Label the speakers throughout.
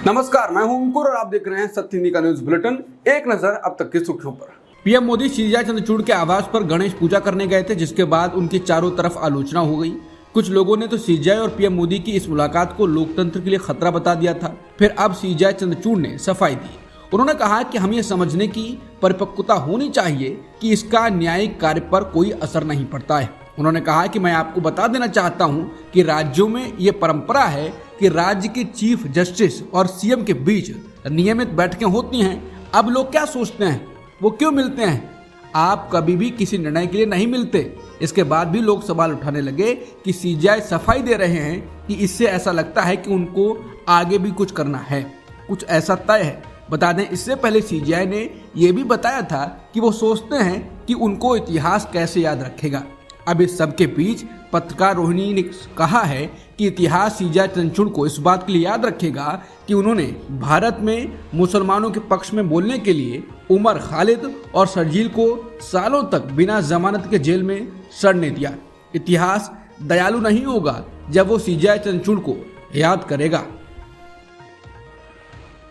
Speaker 1: नमस्कार, मैं हूं अंकुर और आप देख रहे हैं सत्य हिंदी का न्यूज बुलेटिन। एक नजर अब तक की सुर्खियों पर। पीएम मोदी सीजीआई चंद्रचूड़ के आवास पर गणेश पूजा करने गए थे, जिसके बाद उनकी चारों तरफ आलोचना हो गई। कुछ लोगों ने तो सीजीआई और पीएम मोदी की इस मुलाकात को लोकतंत्र के लिए खतरा बता दिया था। फिर अब सीजीआई चंद्रचूड़ ने सफाई दी। उन्होंने कहा कि हमें यह समझने की परिपक्वता होनी चाहिए कि इसका न्यायिक कार्य पर कोई असर नहीं पड़ता है। उन्होंने कहा कि मैं आपको बता देना चाहता हूं कि राज्यों में ये परंपरा है कि राज्य के चीफ जस्टिस और सीएम के बीच नियमित बैठकें होती हैं। अब लोग क्या सोचते हैं, वो क्यों मिलते हैं? आप कभी भी किसी निर्णय के लिए नहीं मिलते। इसके बाद भी लोग सवाल उठाने लगे कि सीजीआई सफाई दे रहे हैं कि इससे ऐसा लगता है कि उनको आगे भी कुछ करना है, कुछ ऐसा तय है। बता दें, इससे पहले सीजीआई ने यह भी बताया था कि वो सोचते हैं कि उनको इतिहास कैसे याद रखेगा। अब इस सबके बीच पत्रकार रोहिणी ने कहा है कि इतिहास सीजीआई चंद्रचूड़ को इस बात के लिए याद रखेगा कि उन्होंने भारत में मुसलमानों के पक्ष में बोलने के लिए उमर खालिद और शर्जील को सालों तक बिना जमानत के जेल में सड़ने दिया। इतिहास दयालु नहीं होगा जब वो सीजीआई चंद्रचूड़ को याद करेगा।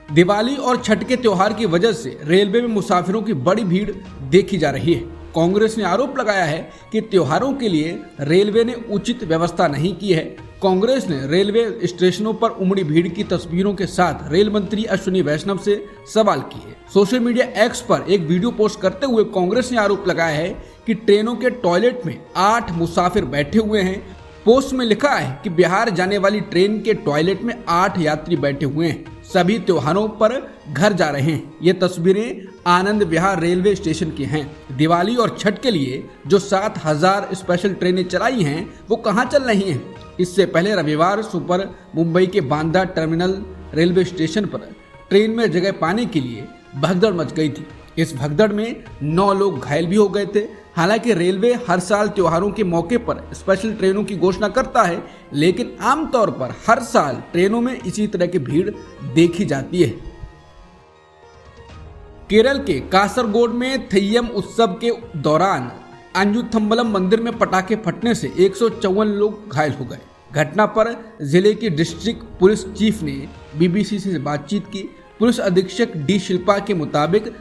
Speaker 1: दिवाली और छठ के त्योहार की वजह से रेलवे में मुसाफिरों की बड़ी भीड़ देखी जा रही है। कांग्रेस ने आरोप लगाया है कि त्योहारों के लिए रेलवे ने उचित व्यवस्था नहीं की है। कांग्रेस ने रेलवे स्टेशनों पर उमड़ी भीड़ की तस्वीरों के साथ रेल मंत्री अश्विनी वैष्णव से सवाल किए। सोशल मीडिया एक्स पर एक वीडियो पोस्ट करते हुए कांग्रेस ने आरोप लगाया है कि ट्रेनों के टॉयलेट में 8 मुसाफिर बैठे हुए हैं। पोस्ट में लिखा है कि बिहार जाने वाली ट्रेन के टॉयलेट में 8 यात्री बैठे हुए हैं, सभी त्योहारों पर घर जा रहे हैं। ये तस्वीरें आनंद विहार रेलवे स्टेशन की हैं। दिवाली और छठ के लिए जो 7000 स्पेशल ट्रेनें चलाई हैं, वो कहां चल रही हैं? इससे पहले रविवार सुपर मुंबई के बांद्रा टर्मिनल रेलवे स्टेशन पर ट्रेन में जगह पाने के लिए भगदड़ मच गई थी। इस भगदड़ में 9 लोग घायल भी हो गए थे। हालांकि रेलवे हर साल त्योहारों के मौके पर स्पेशल ट्रेनों की घोषणा करता है, लेकिन आमतौर पर हर साल ट्रेनों में इसी तरह की भीड़ देखी जाती है। केरल के कासरगोड में थेय्यम उत्सव के दौरान अंजुथम्बलम मंदिर में पटाखे फटने से 154 लोग घायल हो गए। घटना पर जिले के डिस्ट्रिक्ट पुलिस चीफ ने बीबीसी से बातचीत की। पुलिस अधीक्षक डी शिल्पा के मुताबिक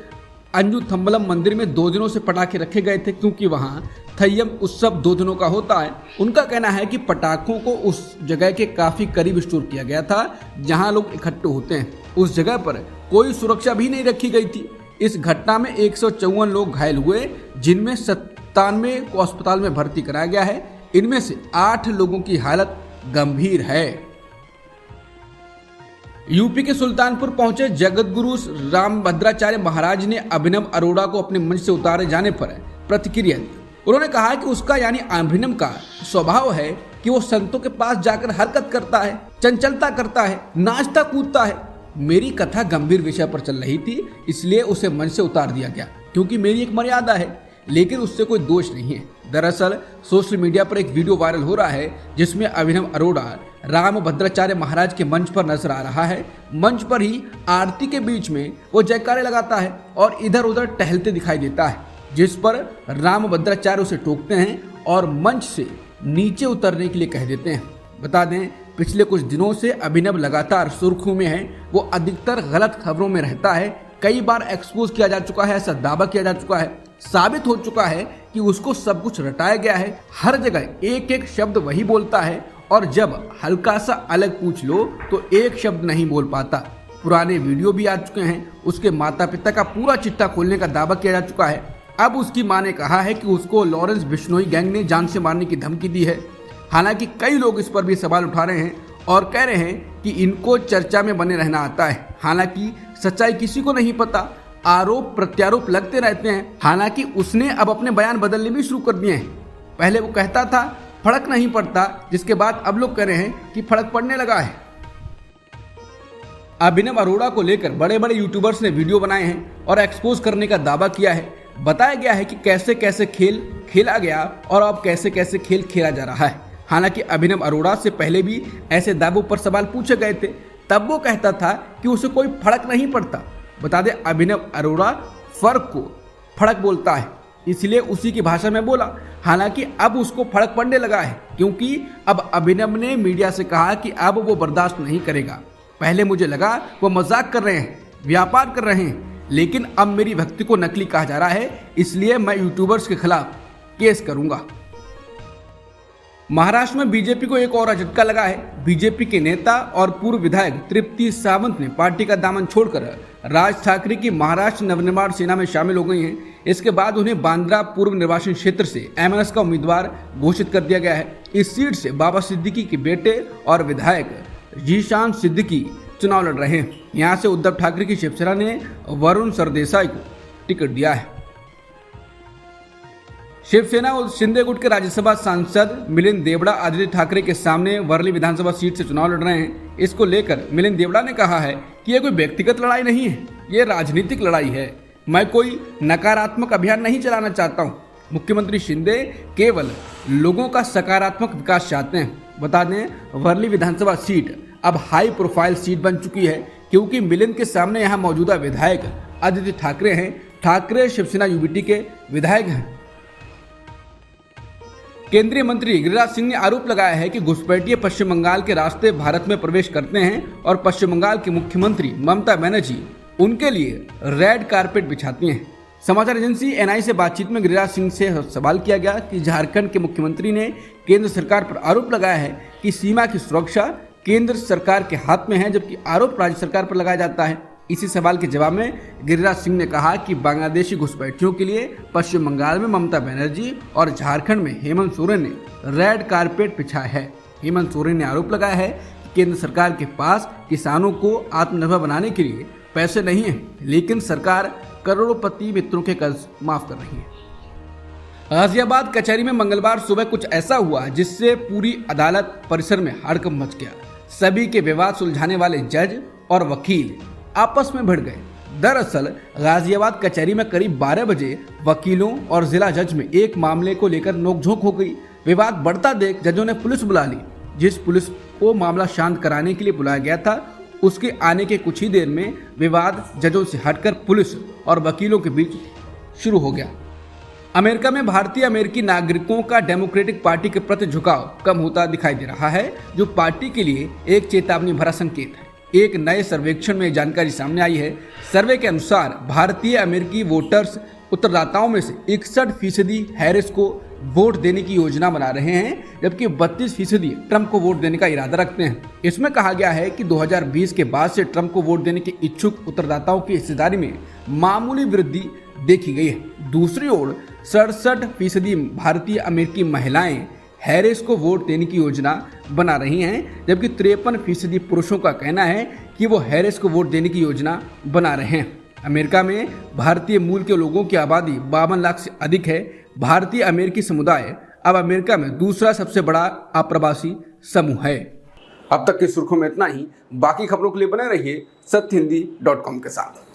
Speaker 1: अंजुथम्बलम मंदिर में 2 दिनों से पटाखे रखे गए थे, क्योंकि वहां थेय्यम उत्सव 2 दिनों का होता है। उनका कहना है कि पटाखों को उस जगह के काफी करीब स्टोर किया गया था जहां लोग इकट्ठे होते हैं। उस जगह पर कोई सुरक्षा भी नहीं रखी गई थी। इस घटना में 154 लोग घायल हुए, जिनमें 97 को अस्पताल में भर्ती कराया गया है। इनमें से 8 लोगों की हालत गंभीर है। यूपी के सुल्तानपुर पहुंचे जगतगुरु रामभद्राचार्य महाराज ने अभिनव अरोड़ा को अपने मंच से उतारे जाने पर प्रतिक्रिया दी। उन्होंने कहा कि उसका यानी अभिनव का स्वभाव है कि वो संतों के पास जाकर हरकत करता है, चंचलता करता है, नाचता कूदता है। मेरी कथा गंभीर विषय पर चल रही थी, इसलिए उसे मंच से उतार दिया गया, क्योंकि मेरी एक मर्यादा है, लेकिन उससे कोई दोष नहीं है। दरअसल सोशल मीडिया पर एक वीडियो वायरल हो रहा है जिसमें अभिनव अरोड़ा रामभद्राचार्य महाराज के मंच पर नजर आ रहा है। मंच पर ही आरती के बीच में वो जयकारे लगाता है और इधर उधर टहलते दिखाई देता है, जिस पर रामभद्राचार्य उसे टोकते हैं और मंच से नीचे उतरने के लिए कह देते हैं। बता दें, पिछले कुछ दिनों से अभिनव लगातार सुर्खियों में है। वो अधिकतर गलत खबरों में रहता है। कई बार एक्सपोज किया जा चुका है, ऐसा दावा किया जा चुका है, साबित हो चुका है कि उसको सब कुछ रटाया गया है। हर जगह एक एक शब्द वही बोलता है और जब हल्का सा अलग पूछ लो तो एक शब्द नहीं बोल पाता। पुराने वीडियो भी आ चुके हैं। उसके माता पिता का पूरा चिट्ठा खोलने का दावा किया जा चुका है। अब उसकी मां ने कहा है कि उसको लॉरेंस बिश्नोई गैंग ने जान से मारने की धमकी दी है। हालांकि कई लोग इस पर भी सवाल उठा रहे हैं और कह रहे हैं कि इनको चर्चा में बने रहना आता है। हालांकि सच्चाई किसी को नहीं पता, आरोप प्रत्यारोप लगते रहते हैं। हालांकि उसने अब अपने बयान बदलने भी शुरू कर दिए हैं। पहले वो कहता था फर्क नहीं पड़ता, जिसके बाद अब लोग कह रहे हैं कि फर्क पड़ने लगा है। अभिनव अरोड़ा को लेकर बड़े बड़े यूट्यूबर्स ने वीडियो बनाए हैं और एक्सपोज करने का दावा किया है। बताया गया है कि कैसे कैसे खेल खेला गया और अब कैसे कैसे खेल खेला जा रहा है। हालांकि अभिनव अरोड़ा से पहले भी ऐसे दावों पर सवाल पूछे गए थे, तब वो कहता था कि उसे कोई फर्क नहीं पड़ता। बता दें, अभिनव अरोड़ा फर्क को फड़क बोलता है, इसलिए उसी की भाषा में बोला। हालांकि अब उसको फर्क पड़ने लगा है, क्योंकि अब अभिनव ने मीडिया से कहा कि अब वो बर्दाश्त नहीं करेगा। पहले मुझे लगा वो मजाक कर रहे हैं, व्यापार कर रहे हैं, लेकिन अब मेरी भक्ति को नकली कहा जा रहा है, इसलिए मैं यूट्यूबर्स के खिलाफ केस करूंगा। महाराष्ट्र में बीजेपी को एक और झटका लगा है। बीजेपी के नेता और पूर्व विधायक तृप्ति सावंत ने पार्टी का दामन छोड़कर राज ठाकरे की महाराष्ट्र नवनिर्माण सेना में शामिल हो गई हैं। इसके बाद उन्हें बांद्रा पूर्व निर्वाचन क्षेत्र से एमएनएस का उम्मीदवार घोषित कर दिया गया है। इस सीट से बाबा सिद्दीकी के बेटे और विधायक जीशान सिद्दीकी चुनाव लड़ रहे हैं। यहाँ से उद्धव ठाकरे की शिवसेना ने वरुण सरदेसाई को टिकट दिया है। शिवसेना और शिंदे गुट के राज्यसभा सांसद मिलिंद देवड़ा आदित्य ठाकरे के सामने वर्ली विधानसभा सीट से चुनाव लड़ रहे हैं। इसको लेकर मिलिंद देवड़ा ने कहा है कि यह कोई व्यक्तिगत लड़ाई नहीं है, ये राजनीतिक लड़ाई है। मैं कोई नकारात्मक अभियान नहीं चलाना चाहता हूँ। मुख्यमंत्री शिंदे केवल लोगों का सकारात्मक विकास चाहते हैं। बता दें, वर्ली विधानसभा सीट अब हाई प्रोफाइल सीट बन चुकी है, क्योंकि मिलिंद के सामने यहाँ मौजूदा विधायक आदित्य ठाकरे हैं। ठाकरे शिवसेना यूबीटी के विधायक हैं। केंद्रीय मंत्री गिरिराज सिंह ने आरोप लगाया है कि घुसपैठिए पश्चिम बंगाल के रास्ते भारत में प्रवेश करते हैं और पश्चिम बंगाल की मुख्यमंत्री ममता बनर्जी उनके लिए रेड कारपेट बिछाती हैं। समाचार एजेंसी एनआई से बातचीत में गिरिराज सिंह से सवाल किया गया कि झारखंड के मुख्यमंत्री ने केंद्र सरकार पर आरोप लगाया है कि सीमा की सुरक्षा केंद्र सरकार के हाथ में है, जबकि आरोप राज्य सरकार पर लगाया जाता है। इसी सवाल के जवाब में गिरिराज सिंह ने कहा कि बांग्लादेशी घुसपैठियों के लिए पश्चिम बंगाल में ममता बनर्जी और झारखंड में हेमंत सोरेन ने रेड कारपेट बिछाया है। हेमंत सोरेन ने आरोप लगाया है कि केंद्र सरकार के पास किसानों को आत्मनिर्भर बनाने के लिए पैसे नहीं है, लेकिन सरकार करोड़पति मित्रों के कर्ज माफ कर रही है। गाजियाबाद कचहरी में मंगलवार सुबह कुछ ऐसा हुआ जिससे पूरी अदालत परिसर में हड़कंप मच गया। सभी के विवाद सुलझाने वाले जज और वकील आपस में भिड़ गए। दरअसल गाजियाबाद कचहरी में करीब 12 बजे वकीलों और जिला जज में एक मामले को लेकर नोकझोंक हो गई। विवाद बढ़ता देख जजों ने पुलिस बुला ली। जिस पुलिस को मामला शांत कराने के लिए बुलाया गया था, उसके आने के कुछ ही देर में विवाद जजों से हटकर पुलिस और वकीलों के बीच शुरू हो गया। अमेरिका में भारतीय अमेरिकी नागरिकों का डेमोक्रेटिक पार्टी के प्रति झुकाव कम होता दिखाई दे रहा है, जो पार्टी के लिए एक चेतावनी भरा संकेत है। एक नए सर्वेक्षण में जानकारी सामने आई है। सर्वे के अनुसार भारतीय अमेरिकी वोटर्स उत्तरदाताओं में से 61% हैरिस को वोट देने की योजना बना रहे हैं, जबकि 32% ट्रंप को वोट देने का इरादा रखते हैं। इसमें कहा गया है कि 2020 के बाद से ट्रंप को वोट देने के इच्छुक उत्तरदाताओं की हिस्सेदारी में मामूली वृद्धि देखी गई है। दूसरी ओर 67% भारतीय अमेरिकी महिलाएं हैरिस को वोट देने की योजना बना रही हैं, जबकि 53% पुरुषों का कहना है कि वो हैरिस को वोट देने की योजना बना रहे हैं। अमेरिका में भारतीय मूल के लोगों की आबादी 52 लाख से अधिक है। भारतीय अमेरिकी समुदाय अब अमेरिका में दूसरा सबसे बड़ा अप्रवासी समूह है। अब तक की सुर्खियों में इतना ही। बाकी खबरों के लिए बने रहिए सत्यहिंदी.com के साथ।